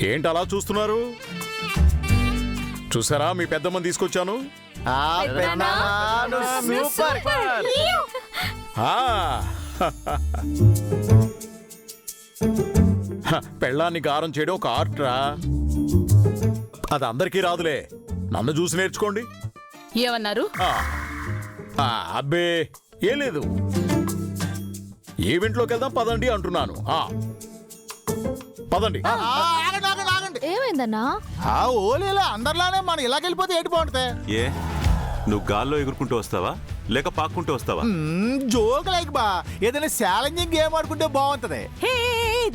ఏంటి అలా చూస్తున్నారు? చూసారా మీ పెద్దమ్మని తీసుకొచ్చాను. పెళ్ళాన్ని గారం చేయడం ఒక ఆర్ట్రా. అది అందరికీ రాదులే, నన్ను చూసి నేర్చుకోండి. ఏమన్నారు? అబ్బే ఏం లేదు, ఈవెంట్లోకి వెళ్దాం పదండి అంటున్నాను. పదండి. ఏమైందన్నా? ఓలేలా అందరిలానే మనం ఇలాగెళ్ళిపోతే ఏంటి బాగుంటుంది? ఏ నువ్వు గాల్లో ఎగురుకుంటూ వస్తావా లేక పాక్కుంటూ వస్తావా? జోక్ లైక్ బా, ఏదైనా ఛాలెంజింగ్ గేమ్ ఆడుకుంటే బాగుంటది.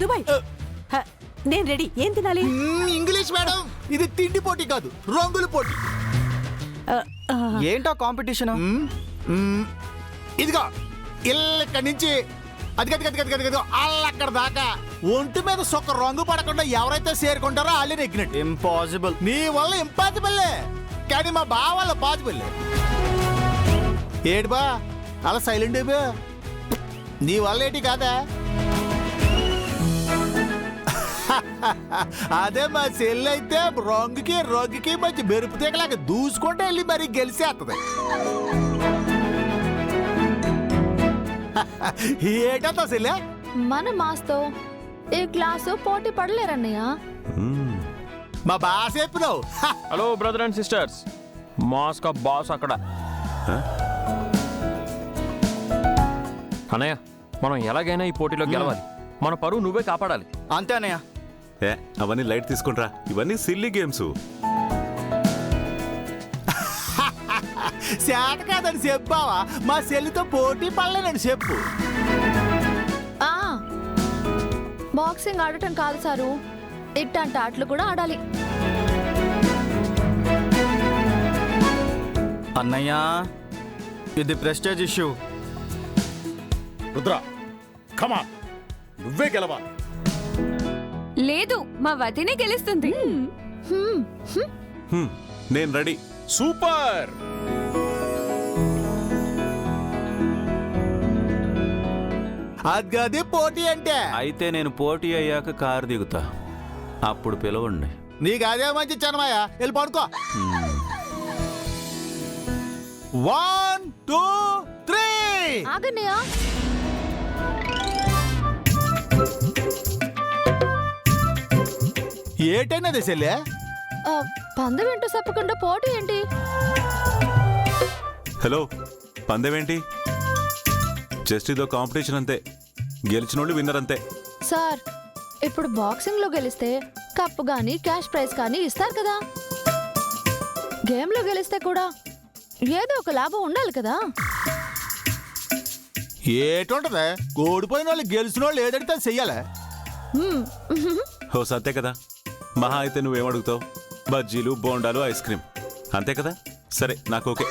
దుబాయ్ నేను రెడీ. ఏం తినాలి? ఇంగ్లీష్ మేడం, ఇది తిండి పోటీ కాదు, రంగుల పోటీ. ఏంటో కాంపిటీషన్? ఇదిగో ఇక్కడి నుంచి అది అక్కడ దాకా ఒంటి మీద సొక్క రంగు పడకుండా ఎవరైతే చేరుకుంటారో వాళ్ళే నెగ్గినట్టు. ఇంపాసిబుల్. నీ వల్ల ఇంపాసిబుల్, కానీ మా బా వల్ల పాసిబుల్. ఏడు బా అలా సైలెంట్ అయిపో, నీ వల్ల ఏంటి కాదా? అదే మా చెల్లి అయితే రంగుకి మంచి మెరుపు తీగలాగా దూసుకుంటే వెళ్ళి మరి గెలిచేస్తుంది. ఏటా చెల్లె, మన మాస్తో ఈ క్లాసు పోటీ పడలేరన్నయ్య. మా బాస్ చెప్పినావు. హలో బ్రదర్ అండ్ సిస్టర్స్, మాస్కా బాస్ అక్కడ. అన్నయ్య, మనం ఎలాగైనా ఈ పోటీలో గెలవాలి. మన పరువు నువ్వే కాపాడాలి. అంతే అన్నయ్య. ఏ అవన్నీ లైట్ తీసుకుంట్రా, ఇవన్నీ సిల్లీ గేమ్స్. చేత కాదని చెప్పావా? మా చెల్లితో పోటీ పడలేనని చెప్పు. బాక్సింగ్ ఆడటం కాదు సారు, ఇట్లాంటి ఆటలు కూడా ఆడాలి. అన్నయ్య, ఇది ప్రెస్టేజ్ ఇష్యూ. రుద్ర కమాన్, నువ్వే గెలవాలి. లేదు, మా వదినే గెలుస్తుంది. నేను రెడీ. సూపర్. అది పోటీ అంటే. అయితే నేను పోటీ అయ్యాక కారు దిగుతా, అప్పుడు పిలవండి. నీకు అదే మంచి చనమాయ, వెళ్ళి పడుకో. 1 2 3. ఆగన్నయ్య, ఏటైనది చెల్లె? పందెం ఏంటో చెప్పకుండా పోటీ ఏంటి? హలో, పందెమేంటి? జస్ట్ ఇదో కాంపిటీషన్ అంతే, గెలిచినోళ్ళు విన్నర్ అంతే. సార్, ఇప్పుడు బాక్సింగ్ లో గెలిస్తే కప్పు గానీ క్యాష్ ప్రైజ్ కానీ ఇస్తారు కదా. గేమ్ లో గెలిస్తే కూడా ఏదో ఒక లాభం ఉండాలి కదా. ఏటుంటది, ఓడిపోయిన వాళ్ళు గెలిచిన వాళ్ళు ఏదడితే చెయ్యాలి. హో అంతే కదా. మహా అయితే నువ్వేమడుగుతావు? బజ్జీలు, బోండాలు, ఐస్ క్రీమ్, అంతే కదా. సరే, నాకు ఓకే.